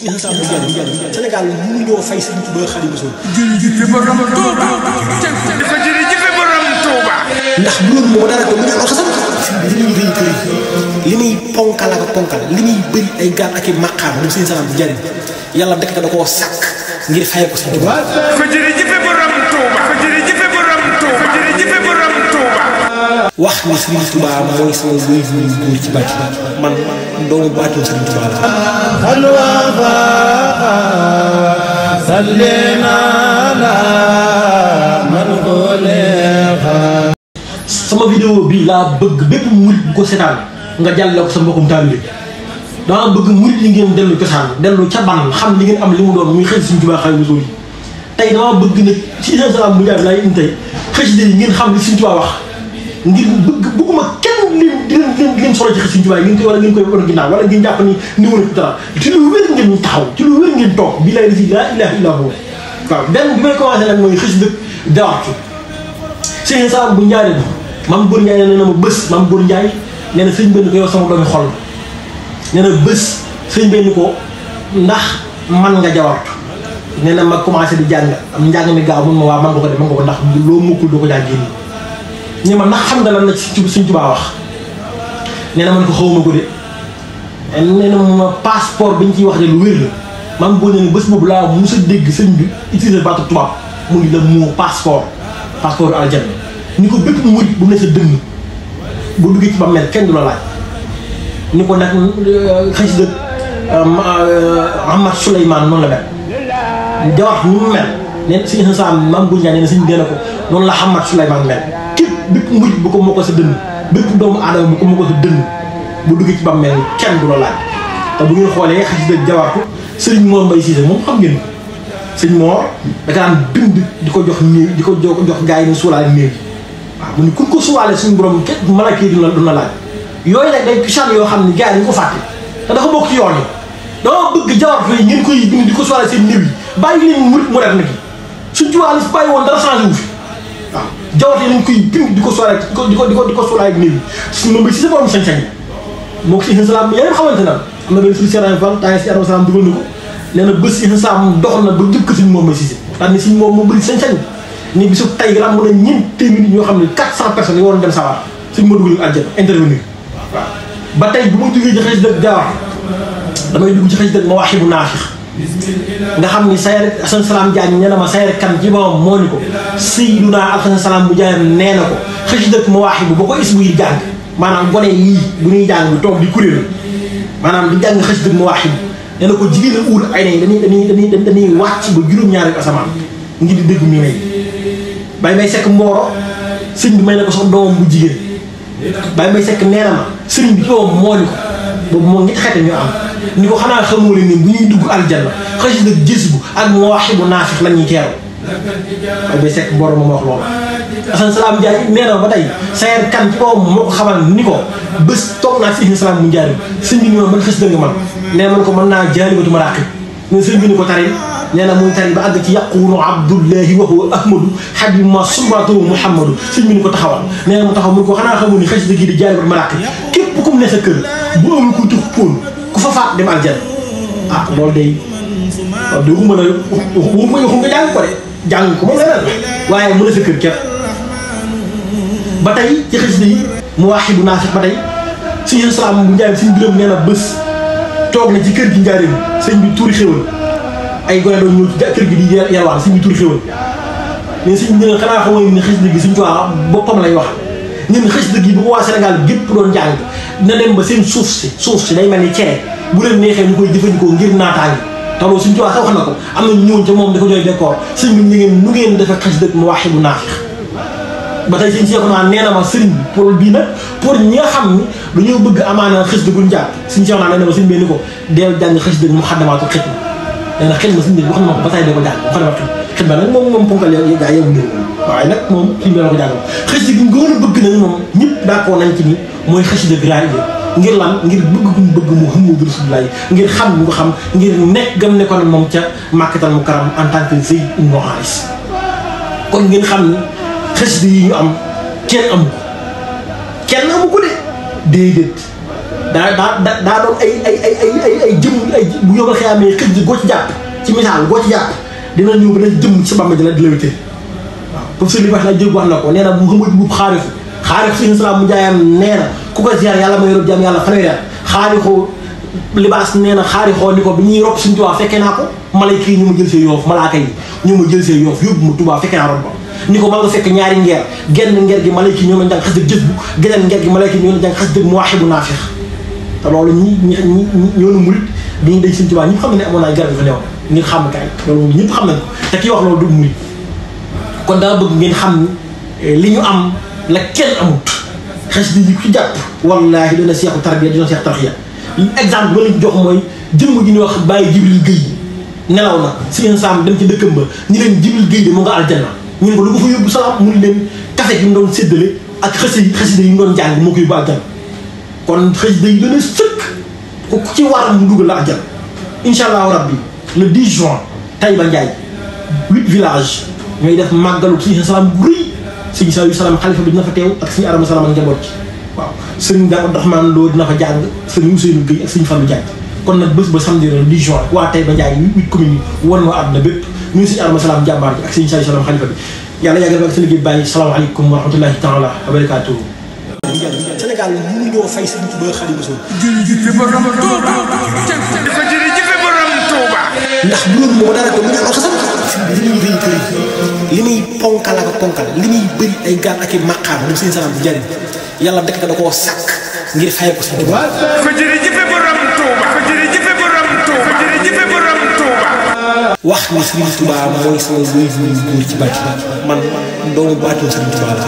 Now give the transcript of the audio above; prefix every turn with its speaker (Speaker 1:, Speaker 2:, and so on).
Speaker 1: Sénégal mënuñoo fay Sëriñ Tuubaa Xaadimu Rasuul. ndax loolu moo dara ko mu ñaan xasam li muy rëy kër li muy ponkal ak ponkal li muy bëri ay gaal ak i maqaam moom Sëriñ Salaam di jariñ yàlla dëkk da koo sàkk ngir fay ko Sëriñ Tuubaa. wax ni Sëriñ Tuubaa mooy sama wéy bu góor ci bàcc man doomu baatoo Sëriñ Tuubaa la. sama vidéo bii laa bëgg bépp murit bu ko seetaan nga jàllale ko sa mbokkum taalibe dama bëgg murit yi ngeen dellu cosaan dellu ca ban xam li ngeen am li mu doon muy xëy Sëriñ Tuubaa Xaadimu Rasuul tey dama bëgg nag ci Sëriñ Salaam mu jaay laay indi tey xëy yi ngeen xam li Sëriñ Tuubaa wax ngir bëgguma kenn leen solo ci xëy Sëriñ Tuubaa ngeen koy wala ngeen koy wan ginnaaw wala ngeen jàpp ni niwala ko dara ci lu wér ngeen taxaw ci lu wér ngeen toog bi lay la ilaha illa huwa waaw benn bi may commencé nag mooy xëy dëkk dawaatu Sëriñ Salaam bu njaaree Mame Goor Ndiaye nee na ma bés Mame Goor Ndiaye nee na sëñ benn ko yow sama doomi xol nee na bés sëñ benn ko ndax man nga jawartu nee na ma commencé di jàng am njàng mi gaaw mun ma waa man nga ko def man nga ko ndax loo mukkul doo ko jàng génn ñi ma ndax xam nga lan la ci Sëñ Tuubaa wax nee na man ko xawma ko de nee na ma passeport bi ñu ciy wax de lu wér la Mame Goor nee na bés boobu laa mos a dégg sëñ bi utiliser baatu tubaab mu ngi la moo passeport aljanna ni ko bépp murit bu ne sa dënn bu duggee ci ba mel kenn du la laaj ni ko nag xëy si dëkk Ahmad Souleymane noonu la mel jawax nu mu mel neen Sëriñ Salaam Mame Goor Ndiaye nee na sëñ dee na ko noonu la Ahmad Souleymane mel képp bépp murit bu ko moo ko sa dënn bépp doomu aadama bu ko moo ko sa dënn bu duggee ci ba mel kenn du la laaj te bu ngeen xoolee xëy si dëkk jawaxtu Sëriñ Mor Mbaye Cissé moom xam ngeen sëñ Mor da daan bind di ko jox néew di ko jox gars yi ne suulaale néew waaw mu ni ku ko suwaale suñu borom képp malaka yi du la laaj yooyu nag day cosaan yoo xam ne gars yi dañu ko fàtte te dafa bokk ci yoon yi dama bëgg jawartu yi ngeen koy bind di ko suwaale seen néew yi bàyyi leen murit moderne gi suñ ci wàllu bàyyi woon dara changé wu fi waaw jawartu yi dañ koy bind di ko suwaale di ko suwaale ak néew yi suñu moom si sa borom sañ-sañ moo ko si Sëriñ Salaam yeneen xamante na am na benn suñu Serigne Fall temps si Adama Salaam dugal na ko nee na bés Sëriñ Salaam dox na ba jëkk suñu moom si daal ni suñu moom moo bëri sañ-sañ ni bisu tay ram mën a ñeent téeméer ñoo xam ne 400 personnes yi waroon dem sawar suñu ma dugal àjjana intervenir waaw ba tey bu ma jógee ci xëy dëkk jaawar damay dugg ci xëy dëkk ma waxi bu naafix nga xam ni Sayar Sëriñ Salaam Jaañ nee na ma Sayar kan ci boppam moo ni ko Seydina Alxasan Salaam bu jaayam nee na ko xëy dëkk ma waxi bu ba ko is buy jàng maanaam gone yii bu ñuy jàng toog di kuréel maanaam di jàng xëy dëkk ma waxi bu nee na ko jigéen a uur ay nañ dañuy wàcc ba juróom-ñaari asamaan ngir di dégg mi may Baye Mbaye Seck Mboro sëñ bi may na ko sax doomam bu jigéen Baye Mbaye Seck nee na ma sëriñ bi ci boppam moo ni ko boobu moo ngi xete ñu am ni ko xanaa xamoo leen ni bu ñuy dugg aljanna xëy na gis bu ak mu waxi bu naafix la ñuy teeru Baye Mbaye Seck Mboro moom wax loolu. Sëriñ Salaam Ndiaye nee na ba tey Sayar kan ci boppam moo ko xamal ni ko bés toog naa Sëriñ Salaam mu Ndiaye sëñ bi ni ma man xës da nga man nee man ko mën naa jaalibatu maraqib mais sëñ bi ni ko tari nee na muy tari ba àgg ci yaqulu abdullahi wa huwa ahmadu habib ma sumbatu muhammadu sëñ bi ni ko taxawal nee na mu taxaw mun ko xanaa xamul ni xëy gi di jaalibatu maraqib képp ku mu ne sa kër bu amul ku tux póon ku fa faat dem aljanna ah loolu day waaw de waxuma nga jàng ko de jàng ko moom leneen la waaye mu ne sa kër képp ba tey ci xëy yi mu waxi bu naafix ba tey Sëriñ Salaam bu Njaay suñu biram nee na bés toog na ci kër gi njaareem sëñ bi tuuri xéwal ay gone doon ñëw ci kër gi di yalwaan sëñ bi tuuri xéwal mais sëñ bi ne xanaa xamoo ni xës dëgg Sëriñ Tuubaa boppam lay wax ñun xës dëgg yi bu ko waa Sénégal gépp doon jàng dina dem ba seen suuf si day mel ni cere bu leen neexee ñu koy jëfandikoo ngir naataangi te loolu Sëriñ Tuubaa sax wax na ko am na ñëwoon ca moom dafa jooy décor sëñ bi nu ngeen defee xës dëgg mu waxi bu naafix ba tey sëñ Cheikh naa nee na ma sëriñ bi pour bii nag pour ñi nga xam ni dañoo bëgg amaana xës dëgguñ jàpp sëñ Cheikh naa nee na ma sëñ bi ni ko deel jàng xës dëgg mu xaddamaatu xit ma nee na xit ma sëñ bi wax na ma ko ba tey da ko jàng mu xaddamaatu xit ma nag moom ponkal gaa yow ngeen waaye nag moom sëñ bi la ko jàng xës dëgg nga gën a bëgg nag moom ñëpp d'accord nañ ci ni mooy xës dëgg raay ngir lan ngir bëgg guñ bëgg Muhammadu Rasulullah ngir xam ñu ko xam ngir nekk gam ne ko nag moom ca Makkatal Mukarram en tant que Zayd ibn Haris kon ngeen xam ni xës yi ñu am kenn amu ko de déedéet daa doon ay jëm ay bu yóbbal xëyaamee xëj ji goo ci jàpp ci misaal goo ci jàpp dina ñëw ba na jëm ci bàmmeel dina di lawité waaw professeur li wax na jëg wax na ko nee na Muhammad bu xaarixu suñu salaam mu jaayam nee na ku ko ziar yàlla may rob jàmm yàlla fanweeri at xaarixu libaas nee na xaarixoo ni ko bi ñuy rob suñu Tuubaa fekkee naa ko malayka yi ñu ma jël see yoof malaaka yi ñu ma jël see yoof yóbbu ma Tuubaa fekkee naa rob ba ni ko ma nga fekk ñaari ngeer genn ngeer gi malayka yi ñoo ma jàng xas dëgg jës bu geneen ngeer gi malayka yi ñoo ma jàng xas dëgg mu waxee bu naafeex te loolu ñi ñoonu murit bi ñu dañ suñu Tuubaa ñëpp xam ne amoon naa garab yi fa newoon ngir xam kaay loolu ñëpp xam nañ ko te kii wax loolu du murit kon daa bëgg ngeen xam li ñu am la kenn amut xes di ci jàpp wallaahi dina seexu tarbiya dina seex tarxiya exemple ba lañ jox mooy jëmm ji ñu wax bàyyi Jibril Guèye nelaw na si insam dem ci dëkkam ba ñu leen Jibril Guèye de mu nga aljanna ñun ko lu ko fa yóbbu salaam mu leen café gi mu doon séddale ak xasida yi mu doon jàng moo ko yóbbu aljanna kon xasida yi dana sëkk ku ci war mu dugal la aljanna incha allahu rabbi le 10 juin Taïba Ndiaye 8 villages ñooy def màggalu si salaam bu rëy sëñ Saliou Salaam xalifa bi dina fa teew ak sëñ Adama Salaam ak njaboot ci waaw sëñ Dame Abdourahmane Lo dina fa jàng sëñ Ousseynou Gueye ak sëñ Fallou Diagne kon nag bés ba samedi le 10 juin waa Taïba Ndiaye 8 communes yi wan waa àdduna bépp ñu sëñ Adama Salaam jàmbaar bi ak sëñ Saliou Salaam xalifa bi yàlla yàggal ak seen liggéey bàyyi salaamaaleykum wa rahmatullahi taala wa barakatuh Sénégal mënu ñoo fay sëñ Tuubaa Xaadimu Rasuul ndax bu loolu moo dara ko mu ñaan xasam li muy rëy kër li muy ponkal ak ponkal li muy bëri ay gaal ak i maqaam moom sëñ Salaam bu jariñ yàlla dëkk da koo sàkk ngir fay ko sëñ Tuubaa
Speaker 2: ko jërëjëfe borom Tuuba ko jërëjëfe borom Tuuba ko jërëjëfe borom Tuuba
Speaker 1: wax ni sëñ Tuubaa mooy sama luy góor ci bàcc man doomu baatul sëñ Tuubaa la